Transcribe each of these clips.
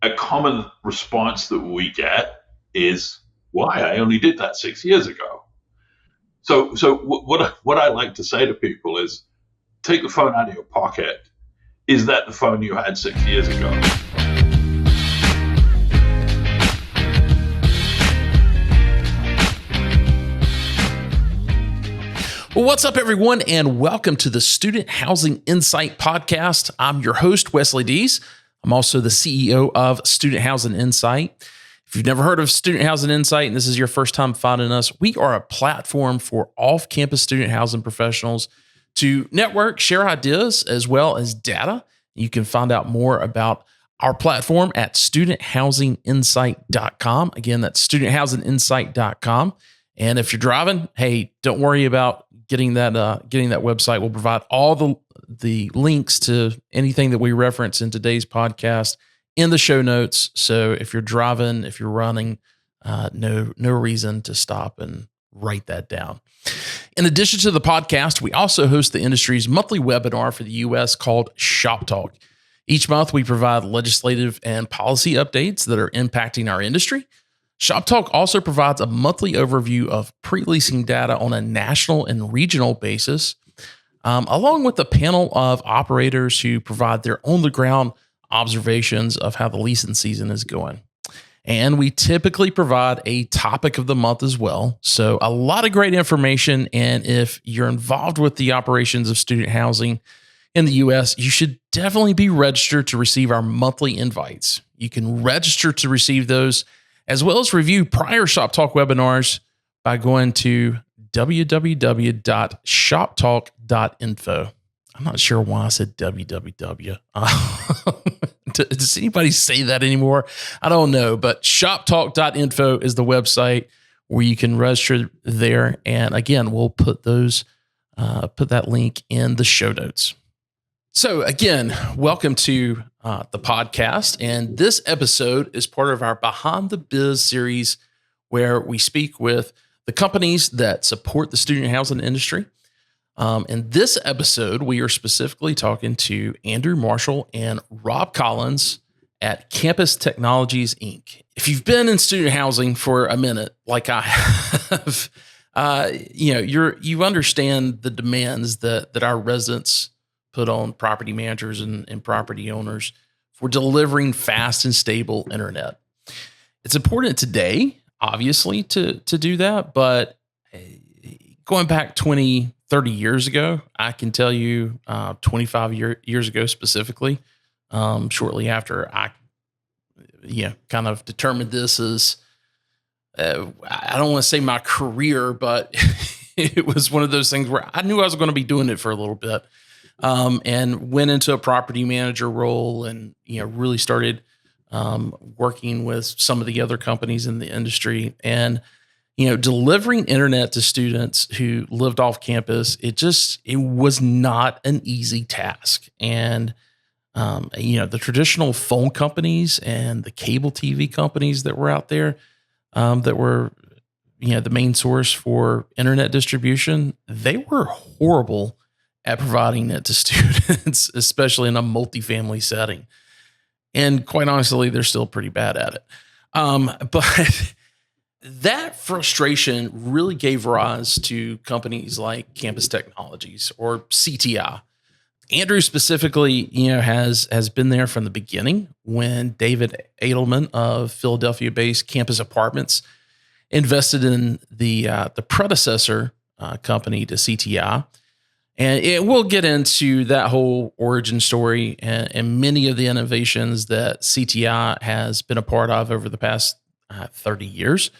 a common response that we get is, "Why? I only did that 6 years ago." What I like to say to people is, take the phone out of your pocket. Is that the phone you had 6 years ago? Well, what's up, everyone, and welcome to the Student Housing Insight Podcast. I'm your host, Wesley Deese. I'm also the CEO of Student Housing Insight. If you've never heard of Student Housing Insight and this is your first time finding us, we are a platform for off-campus student housing professionals to network, share ideas, as well as data. You can find out more about our platform at studenthousinginsight.com. Again, that's studenthousinginsight.com. And if you're driving, hey, don't worry about getting that website. We'll provide all the links to anything that we reference in today's podcast in the show notes. So if you're driving, if you're running, no reason to stop and write that down. In addition to the podcast, we also host the industry's monthly webinar for the U.S. called Shop Talk. Each month, we provide legislative and policy updates that are impacting our industry. Shop Talk also provides a monthly overview of pre-leasing data on a national and regional basis, along with a panel of operators who provide their on-the-ground observations of how the leasing season is going. And we typically provide a topic of the month as well. So a lot of great information. And if you're involved with the operations of student housing in the U.S., you should definitely be registered to receive our monthly invites. You can register to receive those, as well as review prior Shop Talk webinars by going to www.shoptalk.info. I'm not sure why I said www. Does anybody say that anymore? I don't know, but shoptalk.info is the website where you can register there. And again, we'll put that link in the show notes. So again, welcome to the podcast. And this episode is part of our Behind the Biz series, where we speak with the companies that support the student housing industry. In this episode, we are specifically talking to Andrew Marshall and Rob Collins at Campus Technologies, Inc. If you've been in student housing for a minute, like I have, you understand the demands that our residents put on property managers and property owners for delivering fast and stable internet. It's important today, obviously, to do that, but going back 20, 30 years ago, I can tell you 25 years ago specifically, shortly after I kind of determined this as, I don't want to say my career, but it was one of those things where I knew I was going to be doing it for a little bit. And went into a property manager role and, really started working with some of the other companies in the industry and, delivering internet to students who lived off campus. It was not an easy task. And, the traditional phone companies and the cable TV companies that were out there, that were, the main source for internet distribution, they were horrible at providing it to students, especially in a multifamily setting. And quite honestly, they're still pretty bad at it. But that frustration really gave rise to companies like Campus Technologies, or CTI. Andrew specifically, has been there from the beginning when David Edelman of Philadelphia-based Campus Apartments invested in the predecessor company to CTI. And we'll get into that whole origin story and many of the innovations that CTI has been a part of over the past 30 years.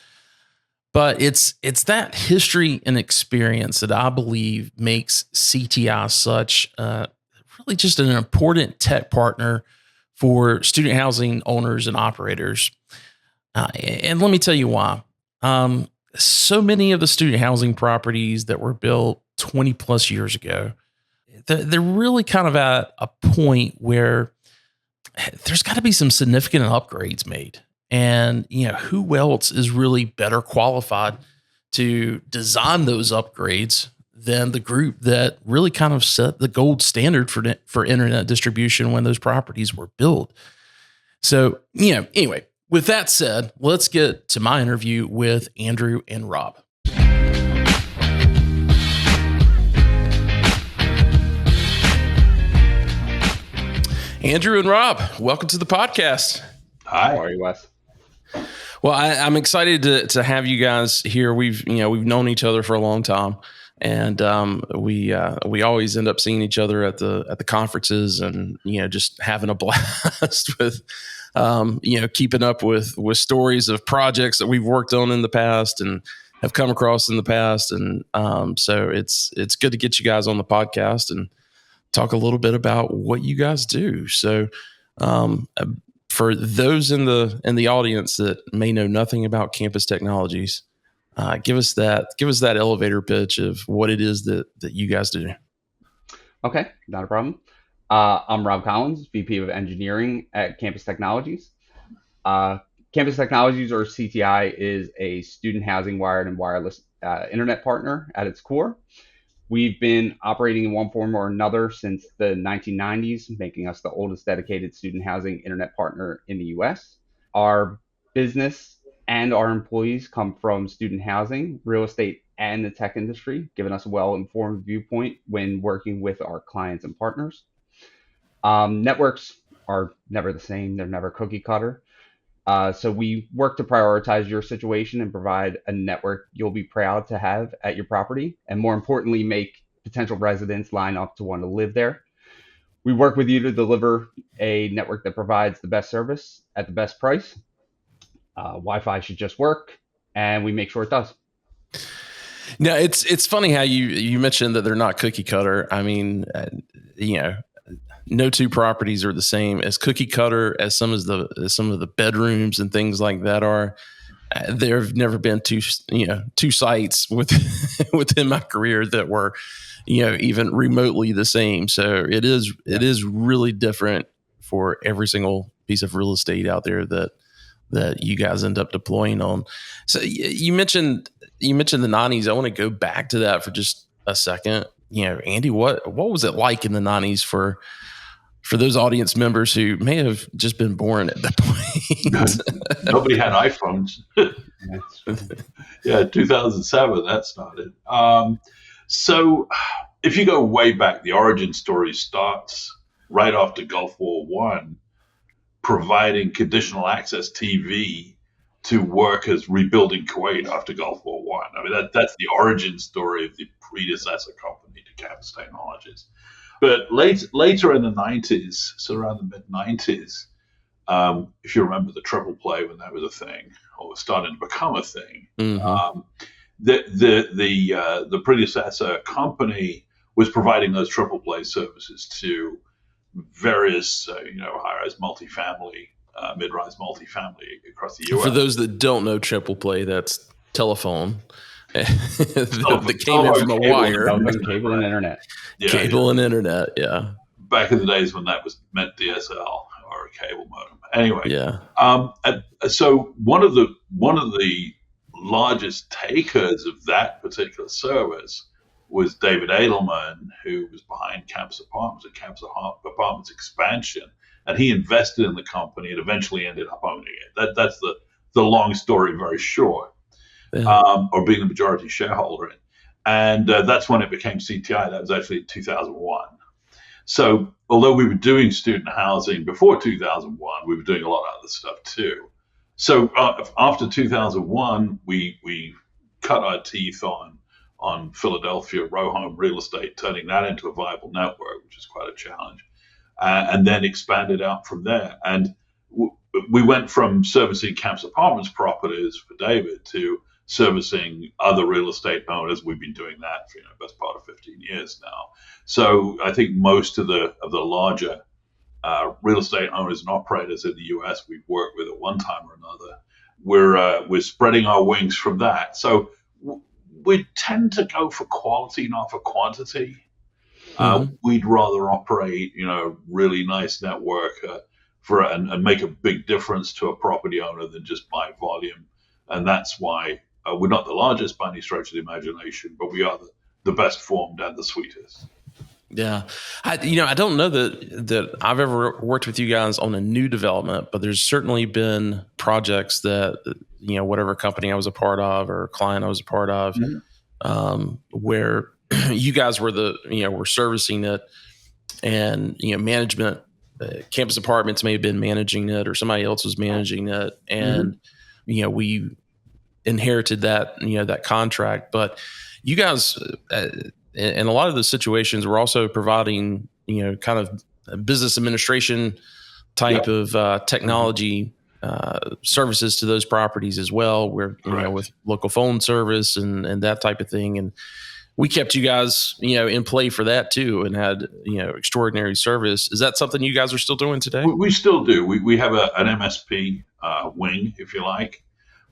But it's that history and experience that I believe makes CTI such really just an important tech partner for student housing owners and operators. And let me tell you why. So many of the student housing properties that were built 20 plus years ago, they're really kind of at a point where there's got to be some significant upgrades made. And, who else is really better qualified to design those upgrades than the group that really kind of set the gold standard for internet distribution when those properties were built? So, anyway, with that said, let's get to my interview with Andrew and Rob. Andrew and Rob, welcome to the podcast. Hi. How are you, Wes? Well, I'm excited to have you guys here. We've known each other for a long time, and we always end up seeing each other at the conferences, and just having a blast with keeping up with stories of projects that we've worked on in the past and have come across in the past, and so it's good to get you guys on the podcast and talk a little bit about what you guys do. So. For those in the audience that may know nothing about Campus Technologies, give us that elevator pitch of what it is that you guys do. Okay, not a problem. I'm Rob Collins, VP of Engineering at Campus Technologies. Campus Technologies, or CTI, is a student housing wired and wireless internet partner at its core. We've been operating in one form or another since the 1990s, making us the oldest dedicated student housing internet partner in the US. Our business and our employees come from student housing, real estate, and the tech industry, giving us a well-informed viewpoint when working with our clients and partners. Networks are never the same. They're never cookie cutter. So we work to prioritize your situation and provide a network you'll be proud to have at your property, and more importantly, make potential residents line up to want to live there. We work with you to deliver a network that provides the best service at the best price. Wi-Fi should just work, and we make sure it does. Now, it's funny how you mentioned that they're not cookie cutter. I mean, no two properties are the same. As cookie cutter as some of the bedrooms and things like that are. There have never been two sites within my career that were even remotely the same. So it is really different for every single piece of real estate out there that you guys end up deploying on. So you mentioned the 90s. I want to go back to that for just a second. Andy, what was it like in the 90s for those audience members who may have just been born at that point? Nobody had iPhones. Yeah, 2007, that started. So if you go way back, the origin story starts right after Gulf War I, providing conditional access TV to workers rebuilding Kuwait after Gulf War I. I mean, that's the origin story of the predecessor company to Campus Technologies. But later in the 90s, so around the mid-90s, if you remember the triple play when that was a thing, or was starting to become a thing, Mm-hmm. The predecessor company was providing those triple play services to various high-rise multifamily, mid-rise multifamily across the U.S. For those that don't know triple play, that's telephone. that came in from a wire. Cable and internet. Cable and internet, yeah. Back in the days when that was meant DSL or a cable modem. Anyway, yeah. So one of the largest takers of that particular service was David Edelman, who was behind Campus Apartments and Campus Apartments expansion, and he invested in the company and eventually ended up owning it. That's the long story, very short. Yeah. Or being the majority shareholder in. And that's when it became CTI. That was actually in 2001. So although we were doing student housing before 2001, we were doing a lot of other stuff too. So after 2001, we cut our teeth on Philadelphia row home real estate, turning that into a viable network, which is quite a challenge, and then expanded out from there. And we went from servicing Campus Apartments properties for David to servicing other real estate owners. We've been doing that for best part of 15 years now. So I think most of the larger real estate owners and operators in the U.S. we've worked with at one time or another, we're spreading our wings from that. So we tend to go for quality, not for quantity. We'd rather operate, really nice network and make a big difference to a property owner than just buy volume. And that's why we're not the largest by any stretch of the imagination, but we are the best formed and the sweetest. Yeah. I don't know that I've ever worked with you guys on a new development, but there's certainly been projects that, whatever company I was a part of or client I was a part of, where you guys were were servicing it, and, management, campus apartments may have been managing it or somebody else was managing it. And, we inherited that contract, but you guys, in a lot of those situations, we're also providing, kind of business administration type of technology services to those properties as well. Where with local phone service and that type of thing, and we kept you guys in play for that too, and had extraordinary service. Is that something you guys are still doing today? We still do. We have an MSP wing, if you like,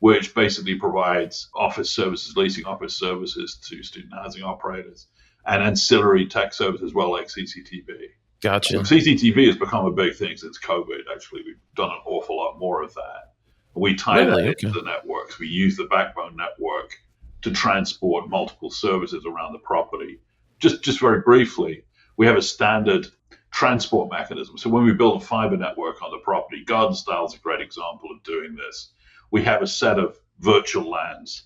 which basically provides office services, leasing office services to student housing operators, and ancillary tech services as well, like CCTV. Gotcha. CCTV has become a big thing since COVID. Actually, we've done an awful lot more of that. We tie that into the networks. We use the backbone network to transport multiple services around the property. Just very briefly, we have a standard transport mechanism. So when we build a fiber network on the property, Garden Style is a great example of doing this. We have a set of virtual LANs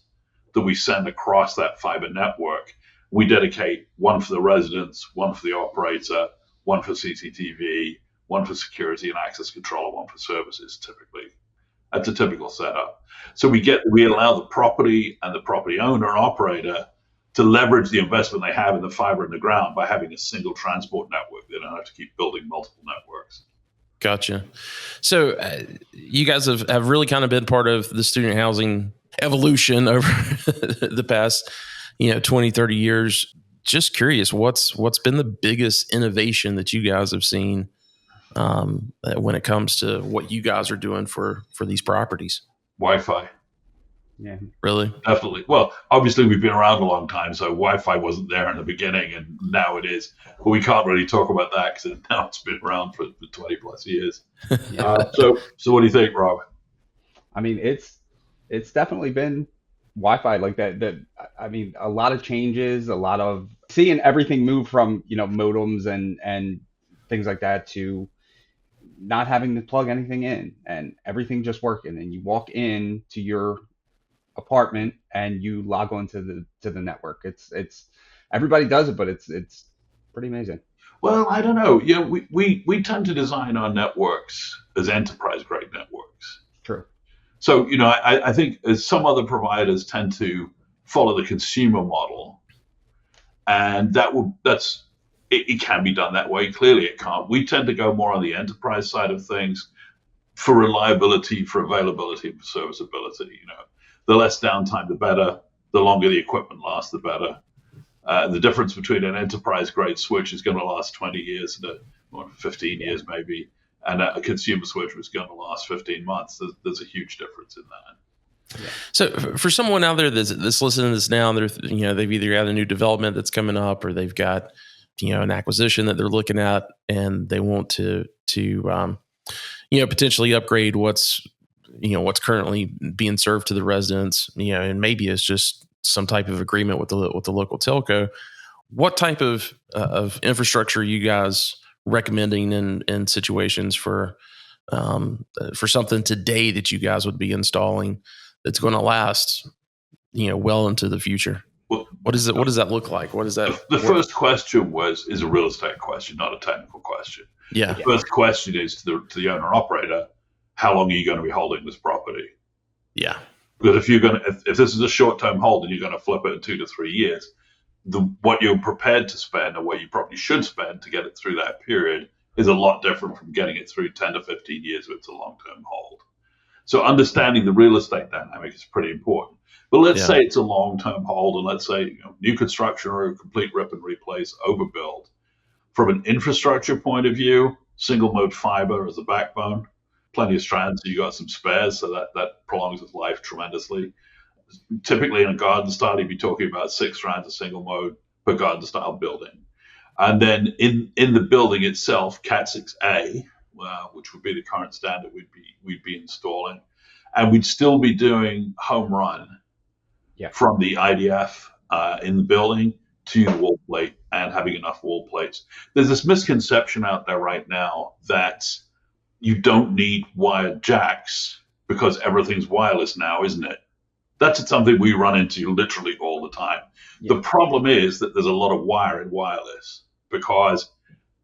that we send across that fiber network. We dedicate one for the residents, one for the operator, one for CCTV, one for security and access control, and one for services, typically. That's a typical setup. So we allow the property and the property owner and operator to leverage the investment they have in the fiber in the ground by having a single transport network. They don't have to keep building multiple networks. Gotcha. So you guys have really kind of been part of the student housing evolution over the past, 20, 30 years. Just curious, what's been the biggest innovation that you guys have seen when it comes to what you guys are doing for these properties? Wi-Fi. Yeah. Really? Definitely. Well, obviously we've been around a long time, so Wi-Fi wasn't there in the beginning, and now it is. But we can't really talk about that because now it's been around for 20 plus years. So what do you think, Rob? I mean, it's definitely been Wi-Fi like that. I mean, a lot of changes, a lot of seeing everything move from modems and things like that to not having to plug anything in and everything just working, and you walk in to your apartment and you log on to the network. It's everybody does it, but it's pretty amazing. Well, I don't know. Yeah, we tend to design our networks as enterprise grade networks. True. So I think as some other providers tend to follow the consumer model, and it can be done that way. Clearly, it can't. We tend to go more on the enterprise side of things for reliability, for availability, for serviceability. The less downtime, the better. The longer the equipment lasts, the better. The difference between an enterprise-grade switch is going to last 20 years, 15 years maybe, and a consumer switch was going to last 15 months. There's a huge difference in that. Yeah. So for someone out there that's listening to this now, they've either got a new development that's coming up, or they've got an acquisition that they're looking at, and they want to potentially upgrade what's currently being served to the residents, and maybe it's just some type of agreement with the local telco. What type of infrastructure are you guys recommending in situations for something today that you guys would be installing that's going to last, well into the future? Well, what does that look like? What is that? The first question is a real estate question, not a technical question. Yeah. The first question is to the owner operator: how long are you going to be holding this property? Yeah. Because if this is a short-term hold and you're going to flip it in 2 to 3 years, what you're prepared to spend and what you probably should spend to get it through that period is a lot different from getting it through 10 to 15 years if it's a long-term hold. So understanding the real estate dynamic is pretty important. But let's say it's a long-term hold, and let's say new construction or a complete rip and replace, overbuild. From an infrastructure point of view, single mode fiber as a backbone, plenty of strands, so you got some spares, so that prolongs its life tremendously. Typically in a garden style, you'd be talking about 6 strands of single mode per garden style building. And then in the building itself, Cat 6A, which would be the current standard we'd be installing. And we'd still be doing home run from the IDF in the building to the wall plate and having enough wall plates. There's this misconception out there right now that you don't need wired jacks because everything's wireless now, isn't it? That's something we run into literally all the time. Yeah. The problem is that there's a lot of wire in wireless because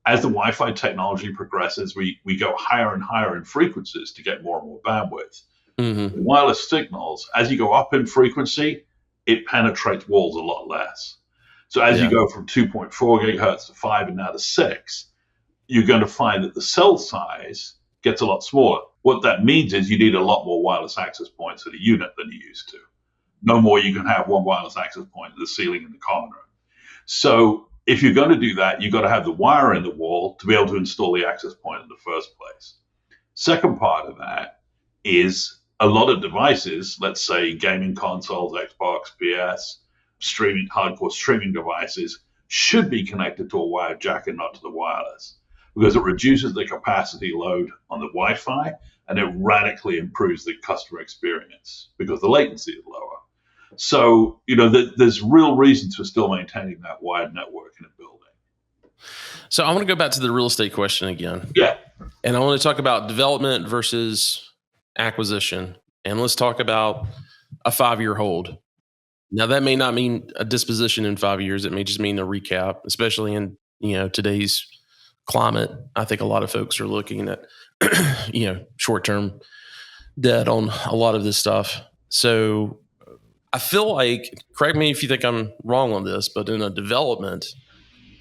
as the Wi-Fi technology progresses, we go higher and higher in frequencies to get more and more bandwidth. Mm-hmm. Wireless signals, as you go up in frequency, it penetrates walls a lot less. So as you go from 2.4 gigahertz to 5 and now to 6, you're going to find that the cell size gets a lot smaller. What that means is you need a lot more wireless access points at a unit than you used to. No more you can have one wireless access point at the ceiling in the common room. So if you're going to do that, you've got to have the wire in the wall to be able to install the access point in the first place. Second part of that is a lot of devices, let's say gaming consoles, Xbox, PS, streaming, hardcore streaming devices, should be connected to a wired jack and not to the wireless, because it reduces the capacity load on the Wi-Fi and it radically improves the customer experience because the latency is lower. So, there's real reasons for still maintaining that wired network in a building. So I want to go back to the real estate question again. Yeah. And I want to talk about development versus acquisition. And let's talk about a 5-year hold. Now, that may not mean a disposition in 5 years. It may just mean a recap, especially in, today's climate. I think a lot of folks are looking at, short-term debt on a lot of this stuff. So I feel like, correct me if you think I'm wrong on this, but in a development,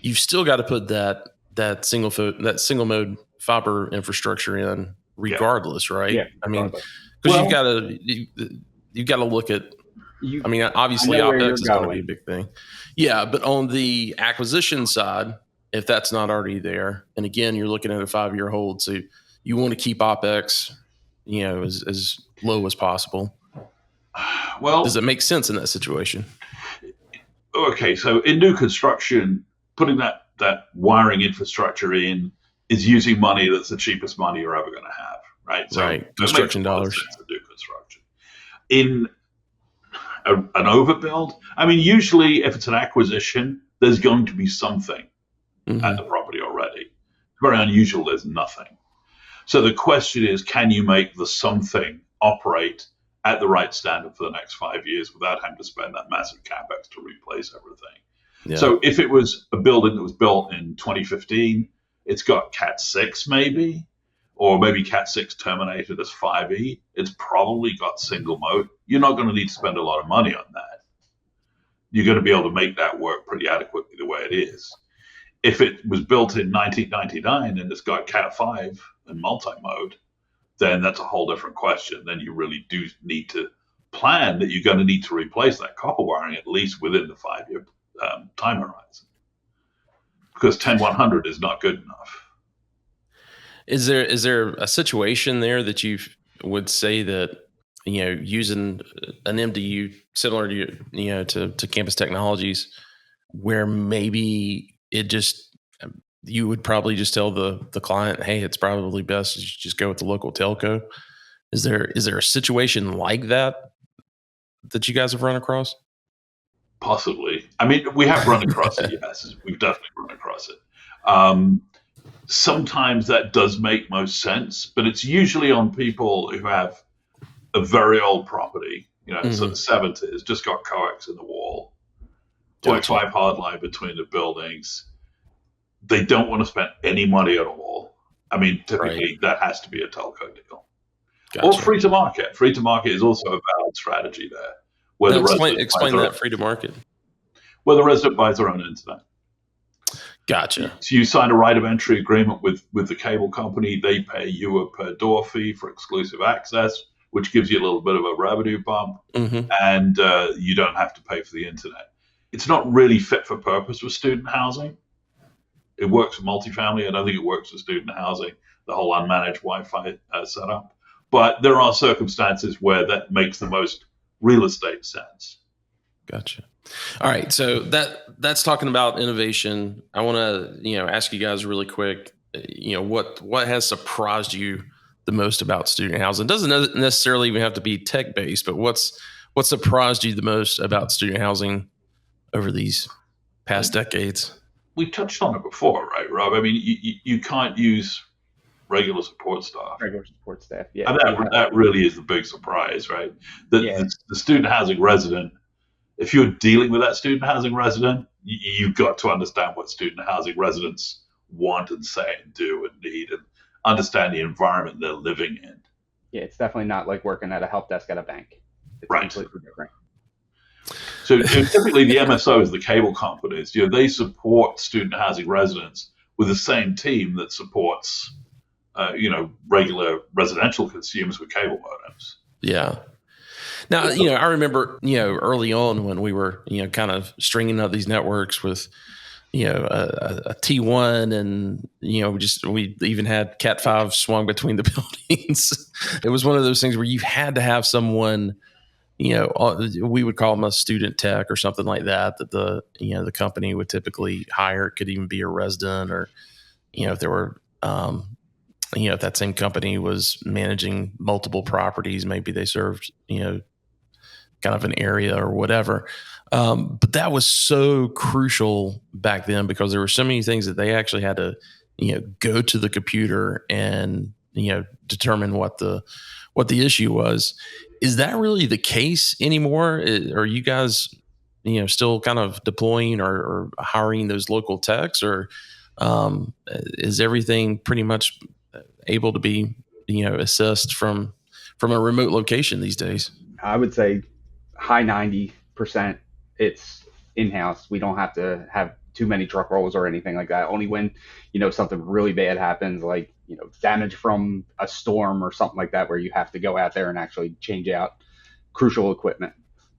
you've still got to put that single mode fiber infrastructure in regardless, right? Yeah, I mean, because you've got to look at. Obviously, OpEx is going to be a big thing. Yeah, but on the acquisition side, if that's not already there, and again, you're looking at a 5-year hold, so you want to keep OpEx, as low as possible. Well, does it make sense in that situation? Okay, so in new construction, putting that wiring infrastructure in is using money that's the cheapest money you're ever going to have, right? So right, construction dollars. New construction. In an overbuild, usually if it's an acquisition, there's going to be something at the property already. It's very unusual there's nothing. So the question is, can you make the something operate at the right standard for the next 5 years without having to spend that massive capex to replace everything? Yeah. So if it was a building that was built in 2015, it's got Cat 6 maybe, or maybe Cat 6 terminated as 5E, it's probably got single mode. You're not going to need to spend a lot of money on that. You're going to be able to make that work pretty adequately the way it is. If it was built in 1999 and it's got Cat 5 and multi-mode, then that's a whole different question. Then you really do need to plan that you're going to need to replace that copper wiring at least within the 5-year time horizon, because 10100 is not good enough. Is there a situation there that you would say that, using an MDU similar to Campus Technologies, where maybe you would probably just tell the client, hey, it's probably best to just go with the local telco? Is there a situation like that you guys have run across? Possibly. We have run across it, yes. We've definitely run across it. Sometimes that does make most sense, but it's usually on people who have a very old property, so the 70s, just got coax in the wall, 0.5 hard line between the buildings. They don't want to spend any money at all. Typically that has to be a telco deal. Gotcha. Or free to market. Free to market is also a valid strategy there. Explain that free to market. Where the resident buys their own internet. Gotcha. So you sign a right of entry agreement with the cable company. They pay you a per door fee for exclusive access, which gives you a little bit of a revenue bump, and you don't have to pay for the internet. It's not really fit for purpose for student housing. It works for multifamily. I don't think it works for student housing, the whole unmanaged Wi-Fi setup. But there are circumstances where that makes the most real estate sense. Gotcha. All right. So that's talking about innovation. I want to, ask you guys really quick, what has surprised you the most about student housing? It doesn't necessarily even have to be tech based, but what surprised you the most about student housing over these past decades? we touched on it before, right, Rob? I mean, you can't use regular support staff. Regular support staff. Yeah. And that really is the big surprise, right? Yeah. The student housing resident, if you're dealing with that student housing resident, you've got to understand what student housing residents want and say and do and need, and understand the environment they're living in. Yeah, it's definitely not like working at a help desk at a bank. It's Right. completely different. So typically the MSOs, the cable companies, they support student housing residents with the same team that supports, regular residential consumers with cable modems. Yeah. Now, I remember, early on when we were, kind of stringing up these networks with, a T1 and, we even had Cat 5 swung between the buildings. It was one of those things where you had to have someone, we would call them a student tech or something like that the company would typically hire. It could even be a resident, or, if there were, if that same company was managing multiple properties, maybe they served, kind of an area or whatever. But that was so crucial back then because there were so many things that they actually had to, go to the computer and, determine what the issue was. Is that really the case anymore? Are you guys, still kind of deploying or hiring those local techs, or is everything pretty much able to be, assessed from a remote location these days? I would say high 90% it's in-house. We don't have to have too many truck rolls or anything like that. Only when, something really bad happens, like, damage from a storm or something like that, where you have to go out there and actually change out crucial equipment.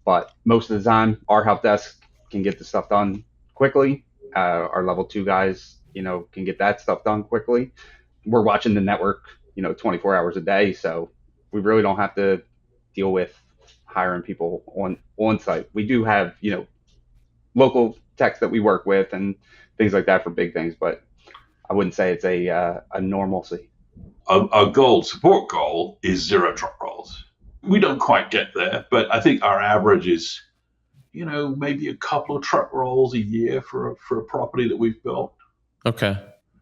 But most of the time, our help desk can get the stuff done quickly. Our level 2 guys, can get that stuff done quickly. We're watching the network, 24 hours a day. So we really don't have to deal with hiring people on site. We do have, local techs that we work with and things like that for big things, but I wouldn't say it's a normalcy. Our support goal is 0 truck rolls. We don't quite get there, but I think our average is, maybe a couple of truck rolls a year for a property that we've built. Okay.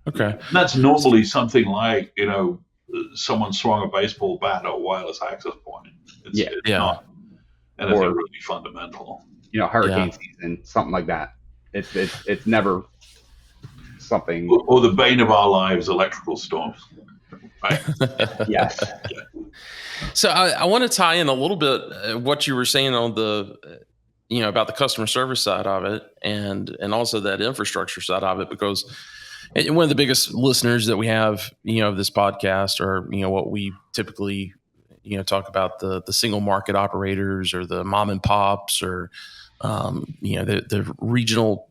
And that's normally something like, someone swung a baseball bat or a wireless access point. It's not anything really fundamental. Hurricane season, something like that. It's never something. Or the bane of our lives, electrical storms. Right? Yes. Yeah. So I want to tie in a little bit what you were saying on the, about the customer service side of it, and also that infrastructure side of it, because one of the biggest listeners that we have, of this podcast are, what we typically, talk about the single market operators or the mom and pops, or, the regional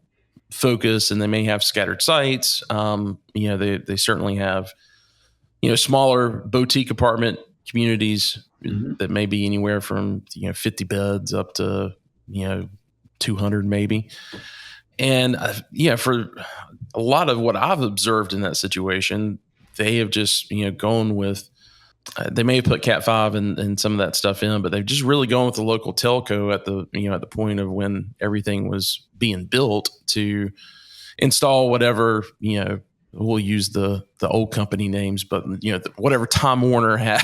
focus, and they may have scattered sites. They certainly have, smaller boutique apartment communities that may be anywhere from, 50 beds up to, 200 maybe. And for a lot of what I've observed in that situation, they have just, gone with, they may have put Cat 5 and some of that stuff in, but they've just really gone with the local telco at the, at the point of when everything was being built to install whatever, we'll use the old company names, but whatever Time Warner had,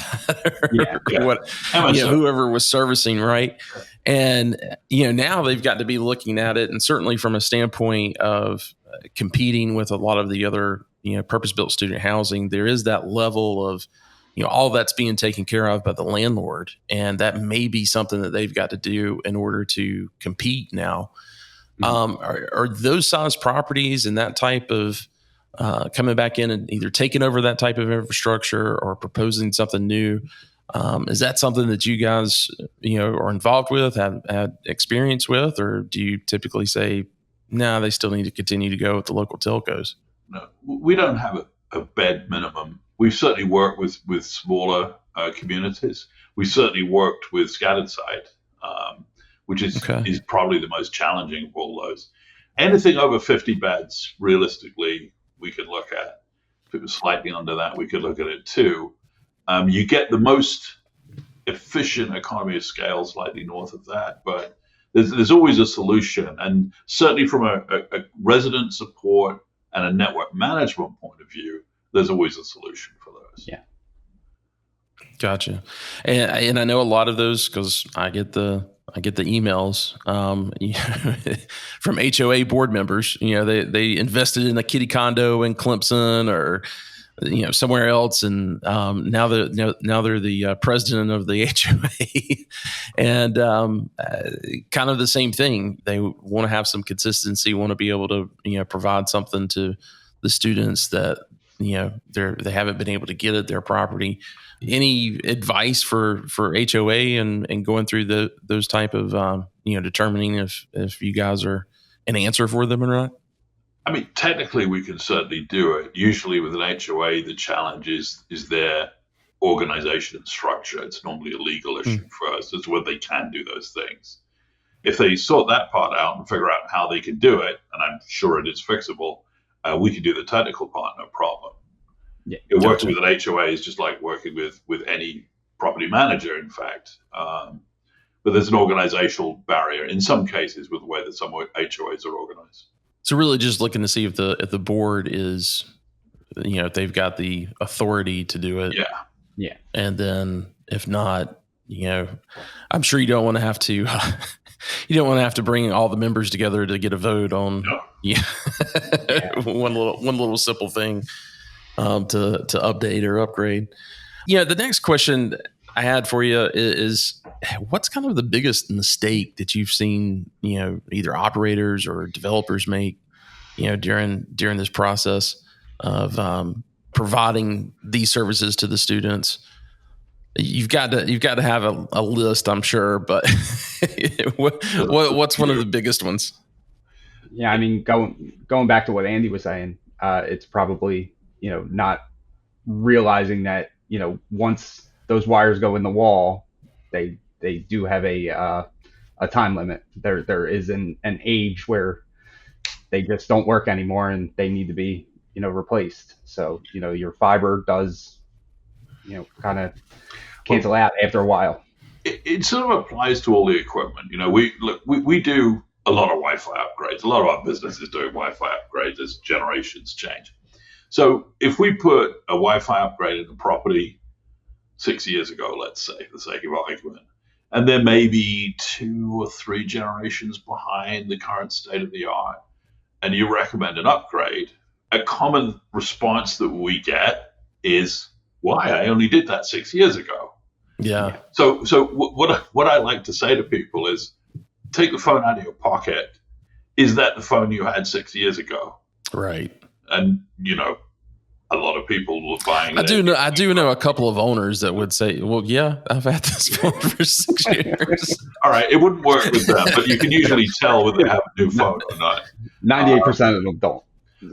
whoever was servicing, right? And now they've got to be looking at it, and certainly from a standpoint of competing with a lot of the other purpose-built student housing, there is that level of all that's being taken care of by the landlord, and that may be something that they've got to do in order to compete now. Are those size properties and that type of coming back in and either taking over that type of infrastructure or proposing something new? Is that something that you guys, are involved with, have had experience with, or do you typically say, no, they still need to continue to go with the local telcos? No, we don't have a bed minimum. We've certainly worked with smaller communities. We certainly worked with scattered site, which is probably the most challenging of all those. Anything over 50 beds, realistically, we could look at. If it was slightly under that, we could look at it too. You get the most efficient economy of scale slightly north of that, but There's always a solution, and certainly from a resident support and a network management point of view, there's always a solution for those. Yeah. Gotcha. And I know a lot of those because I get the emails from HOA board members. They invested in a kitty condo in Clemson or somewhere else, and now they're the president of the HOA, and kind of the same thing. They want to have some consistency, want to be able to provide something to the students that they haven't been able to get at their property. Any advice for HOA and going through those type of determining if you guys are an answer for them or not? I mean, technically, we can certainly do it. Usually, with an HOA, the challenge is their organization and structure. It's normally a legal issue first. It's whether they can do those things. If they sort that part out and figure out how they can do it, and I'm sure it is fixable, we can do the technical part, no problem. Yeah, working with an HOA is just like working with any property manager, in fact. But there's an organizational barrier in some cases with the way that some HOAs are organized. So really just looking to see if the board is, if they've got the authority to do it. Yeah. Yeah. And then if not, I'm sure you don't want to have to, bring all the members together to get a vote on one little simple thing to update or upgrade. The next question I had for you is what's kind of the biggest mistake that you've seen, either operators or developers make, during this process of providing these services to the students? You've got to have a list, I'm sure, but what's one of the biggest ones? Yeah, I mean, going back to what Andy was saying, it's probably not realizing that once those wires go in the wall, they do have a time limit. There is an age where they just don't work anymore and they need to be replaced. So your fiber does kind of cancel out after a while. It sort of applies to all the equipment. We do a lot of Wi-Fi upgrades. A lot of our business is doing Wi-Fi upgrades as generations change. So if we put a Wi-Fi upgrade in the property 6 years ago, let's say, for the sake of argument, and they're maybe 2 or 3 generations behind the current state of the art, and you recommend an upgrade, a common response that we get is, why? I only did that 6 years ago. Yeah. So what I like to say to people is, take the phone out of your pocket. Is that the phone you had 6 years ago? Right. And a lot of people were buying. I do know a couple of owners that would say, "Well, yeah, I've had this phone for 6 years." All right, it wouldn't work with them, but you can usually tell whether they have a new phone or not. 98% of them don't.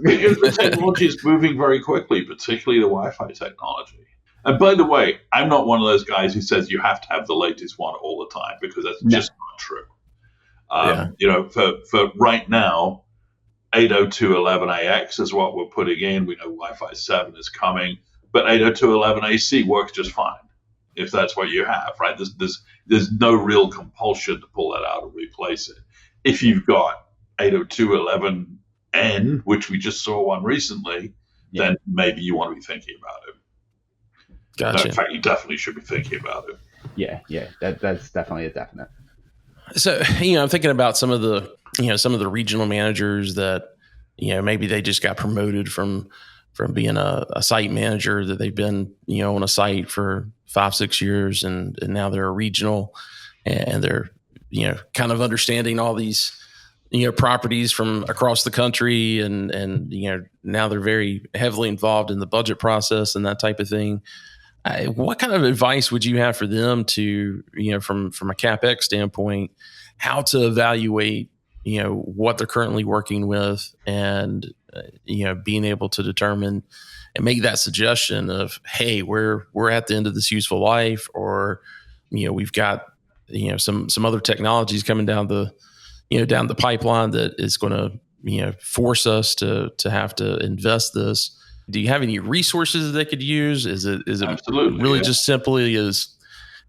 Because the technology is moving very quickly, particularly the Wi-Fi technology. And by the way, I'm not one of those guys who says you have to have the latest one all the time, because that's just not true. For right now, 802.11ax is what we're putting in. We know Wi-Fi 7 is coming, but 802.11ac works just fine if that's what you have, right? There's no real compulsion to pull that out and replace it. If you've got 802.11n, which we just saw one recently, then maybe you want to be thinking about it. Gotcha. No, in fact, you definitely should be thinking about it. Yeah, that's definitely a definite. So, I'm thinking about some of the regional managers that, maybe they just got promoted from being a site manager, that they've been, on a site for 5-6 years, and now they're a regional, and they're, kind of understanding all these, properties from across the country, and now they're very heavily involved in the budget process and that type of thing. What kind of advice would you have for them to, from a CapEx standpoint, how to evaluate, what they're currently working with, and, being able to determine and make that suggestion of, hey, we're at the end of this useful life, or, we've got, some other technologies coming down the pipeline that is going to, force us to have to invest this. Do you have any resources that they could use? Is it Absolutely, really just simply as,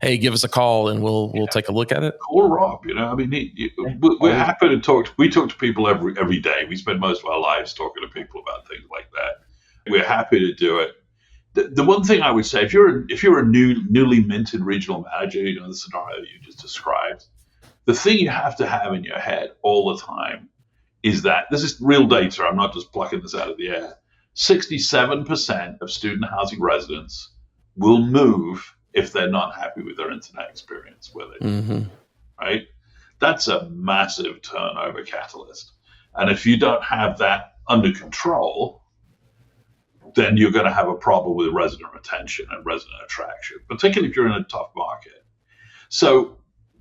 hey, give us a call and we'll take a look at it? Call Rob. I mean, we're happy to talk. We talk to people every day. We spend most of our lives talking to people about things like that. We're happy to do it. The one thing I would say, if you're a newly minted regional manager, the scenario you just described, the thing you have to have in your head all the time is that this is real data. I'm not just plucking this out of the air. 67% of student housing residents will move if they're not happy with their internet experience where they live, right? That's a massive turnover catalyst. And if you don't have that under control, then you're going to have a problem with resident retention and resident attraction, particularly if you're in a tough market. So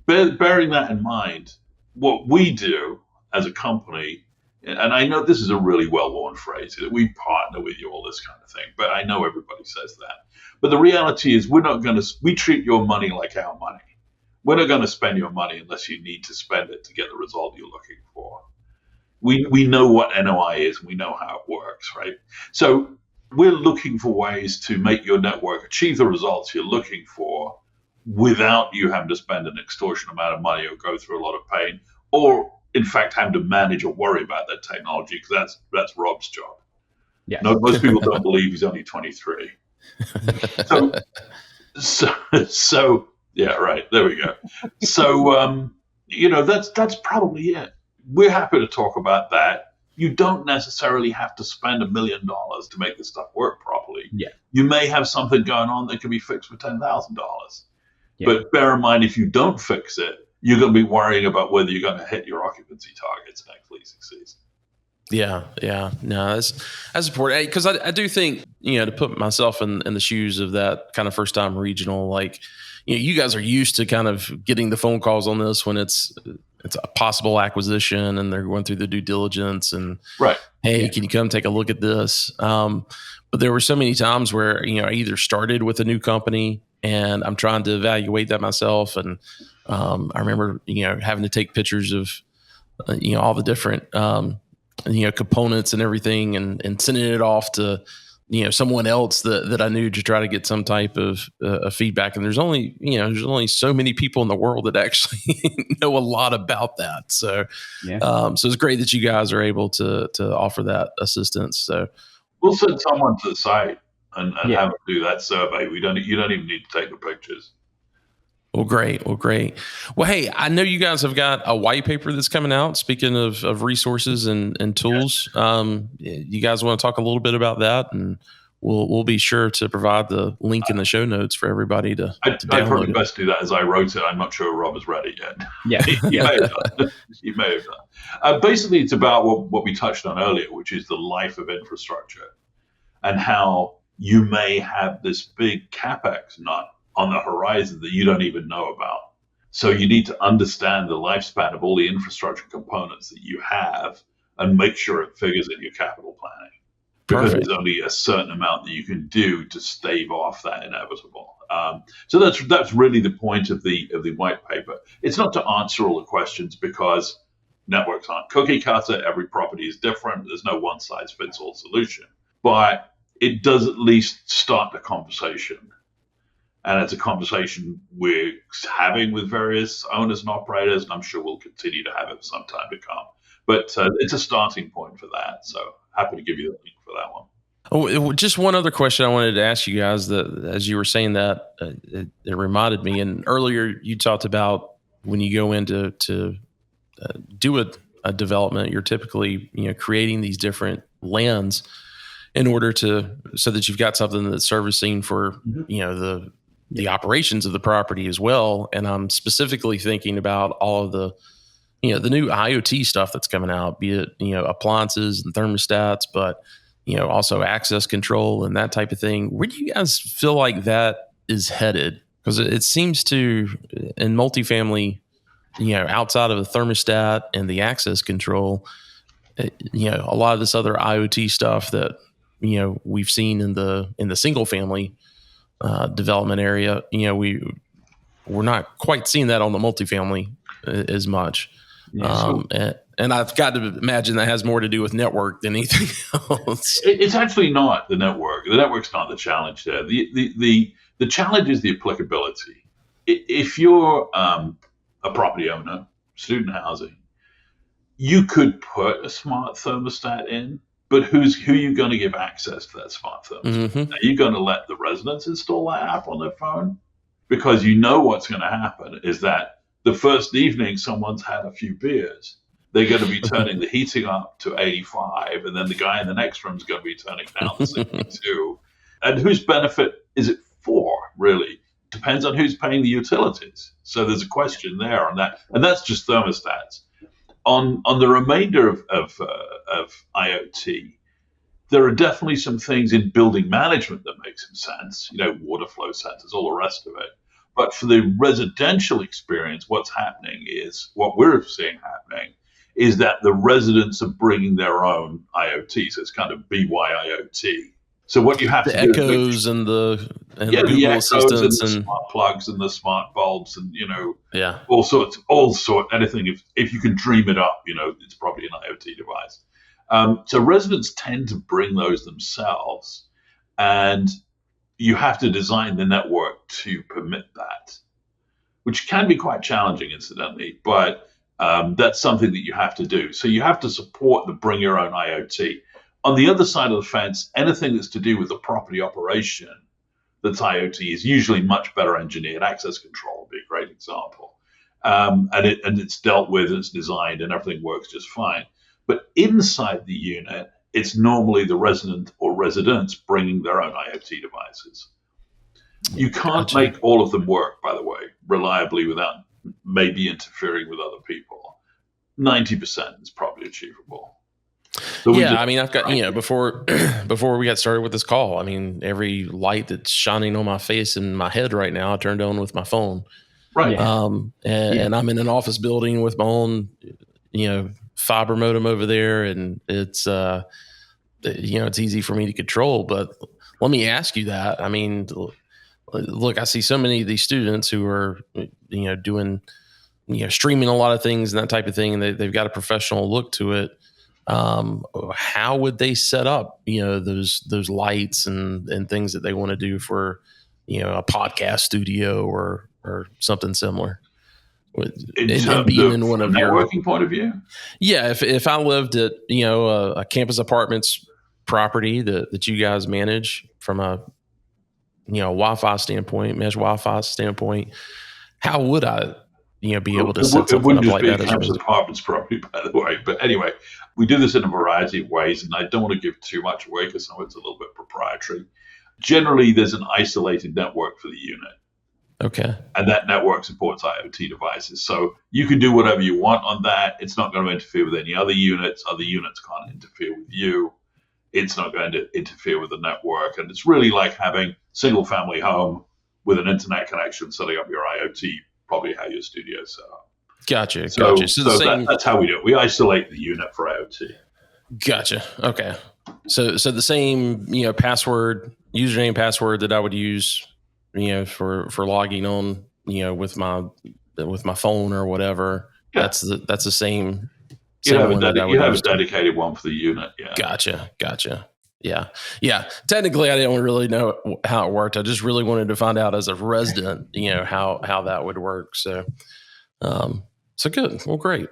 bearing that in mind, what we do as a company, and I know this is a really well-worn phrase, that we partner with you, all this kind of thing, but I know everybody says that. But the reality is we treat your money like our money. We're not going to spend your money unless you need to spend it to get the result you're looking for. We know what NOI is, and we know how it works, right? So we're looking for ways to make your network achieve the results you're looking for without you having to spend an extortionate amount of money or go through a lot of pain, or in fact having to manage or worry about that technology, because that's Rob's job. Yes. No, most people don't believe he's only 23. So yeah, right. There we go. So that's probably it. We're happy to talk about that. You don't necessarily have to spend $1 million to make this stuff work properly. Yeah. You may have something going on that can be fixed for $10,000. Yeah. But bear in mind, if you don't fix it, you're going to be worrying about whether you're going to hit your occupancy targets next leasing season. Yeah. No, that's important, because I do think, to put myself in the shoes of that kind of first time regional, like, you guys are used to kind of getting the phone calls on this when it's a possible acquisition and they're going through the due diligence and right. Hey, can you come take a look at this? But there were so many times where, I either started with a new company and I'm trying to evaluate that myself. And I remember, having to take pictures of, all the different, components and everything and sending it off to, someone else that I knew to try to get some type of feedback. And there's only so many people in the world that actually know a lot about that. So, so it's great that you guys are able to offer that assistance. So we'll send someone to the site and have them do that survey. You don't even need to take the pictures. Well, great. Well, hey, I know you guys have got a white paper that's coming out. Speaking of resources and tools, you guys want to talk a little bit about that, and we'll be sure to provide the link in the show notes for everybody to download. I'd probably best do that as I wrote it. I'm not sure Rob has read it yet. Yeah, he may have done. Basically, it's about what we touched on earlier, which is the life of infrastructure, and how you may have this big capex nut on the horizon that you don't even know about. So you need to understand the lifespan of all the infrastructure components that you have and make sure it figures in your capital planning. Because There's only a certain amount that you can do to stave off that inevitable. So that's really the point of the white paper. It's not to answer all the questions, because networks aren't cookie cutter. Every property is different. There's no one size fits all solution. But it does at least start the conversation. And it's a conversation we're having with various owners and operators, and I'm sure we'll continue to have it for some time to come. But it's a starting point for that. So happy to give you the link for that one. Oh, just one other question I wanted to ask you guys. That as you were saying that, it reminded me. And earlier you talked about when you go in to do a development, you're typically creating these different lands in order so that you've got something that's servicing for the operations of the property as well. And I'm specifically thinking about all of the new IoT stuff that's coming out, be it, appliances and thermostats, but, also access control and that type of thing. Where do you guys feel like that is headed? Because it seems to, in multifamily, outside of the thermostat and the access control, a lot of this other IoT stuff that, we've seen in the single family development area, we're not quite seeing that on the multifamily as much. And I've got to imagine that has more to do with network than anything else. It's actually not the network. The network's not the challenge there. The challenge is the applicability. if you're a property owner, student housing, you could put a smart thermostat in, but who are you going to give access to that smart thermostat? Mm-hmm. Are you going to let the residents install that app on their phone? Because you know what's going to happen is that the first evening someone's had a few beers, they're going to be turning the heating up to 85, and then the guy in the next room is going to be turning down to 62. And whose benefit is it for, really? Depends on who's paying the utilities. So there's a question there on that. And that's just thermostats. On the remainder of IoT, there are definitely some things in building management that make some sense, water flow sensors, all the rest of it. But for the residential experience, what we're seeing happening is that the residents are bringing their own IoT. So it's kind of BYIoT. So what you have the to do echoes is and the the Google echoes assistants and the smart plugs and the smart bulbs and yeah. all sorts, anything. If you can dream it up, it's probably an IoT device. So residents tend to bring those themselves, and you have to design the network to permit that, which can be quite challenging, incidentally, but that's something that you have to do. So you have to support the bring your own IoT. On the other side of the fence, anything that's to do with the property operation that's IoT is usually much better engineered. Access control would be a great example. And it's dealt with, it's designed, and everything works just fine. But inside the unit, it's normally the resident or residents bringing their own IoT devices. You can't make all of them work, by the way, reliably without maybe interfering with other people. 90% is probably achievable. So I mean, I've got, before we got started with this call, I mean, every light that's shining on my face and my head right now, I turned on with my phone. Right. And I'm in an office building with my own, fiber modem over there, and it's it's easy for me to control. But let me ask you that. I mean, look, I see so many of these students who are doing streaming a lot of things and that type of thing, and they've got a professional look to it. How would they set up those lights and things that they want to do for a podcast studio or something similar? In terms of one of networking point of view? Yeah, if I lived at a campus apartments property that you guys manage from a Wi-Fi standpoint, mesh Wi-Fi standpoint, how would I be able to set something up like that? It wouldn't just be a campus apartments property, by the way. But anyway, we do this in a variety of ways, and I don't want to give too much away because some of it's a little bit proprietary. Generally, there's an isolated network for the unit. Okay. And that network supports IoT devices. So you can do whatever you want on that. It's not going to interfere with any other units. Other units can't interfere with you. It's not going to interfere with the network. And it's really like having single family home with an internet connection, setting up your IoT, probably how your studio is set up. Gotcha. So that's how we do it. We isolate the unit for IoT. Gotcha. Okay. So the same, password, username, password that I would use, for logging on, with my phone or whatever. Yeah. That's the same. You have a dedicated one for the unit. Yeah. Gotcha. Yeah. Technically, I didn't really know how it worked. I just really wanted to find out as a resident, how that would work. So good. Well, great.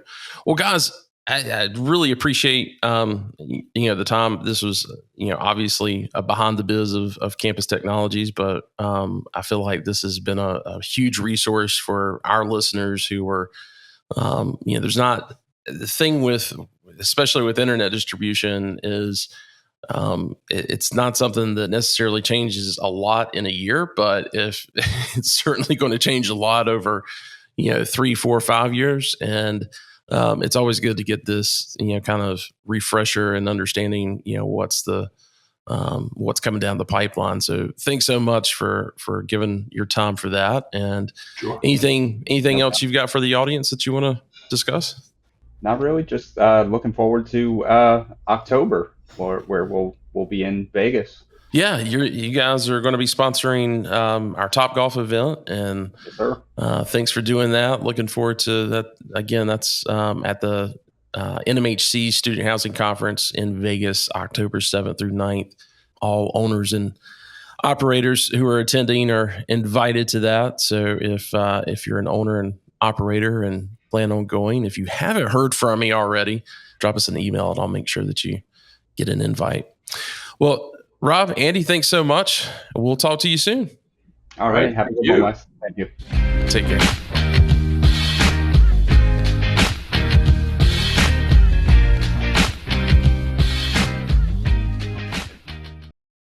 Well, guys, I really appreciate, the time. This was, obviously behind the biz of Campus Technologies, but I feel like this has been a huge resource for our listeners who are, there's not the thing especially with internet distribution is, it's not something that necessarily changes a lot in a year, but if it's certainly going to change a lot over, 3, 4, 5 years. And it's always good to get this, kind of refresher and understanding, what's coming down the pipeline. So thanks so much for giving your time for that. And sure. Anything else you've got for the audience that you want to discuss? Not really. Just looking forward to October, where we'll be in Vegas. Yeah, you guys are going to be sponsoring our Top Golf event, and yes, sir. Thanks for doing that. Looking forward to that. Again, that's at the NMHC Student Housing Conference in Vegas, October 7th through 9th. All owners and operators who are attending are invited to that. So if you're an owner and operator and plan on going, if you haven't heard from me already, drop us an email and I'll make sure that you get an invite. Well, Rob, Andy, thanks so much. We'll talk to you soon. All right. Have a good one, Wes. Thank you. Take care.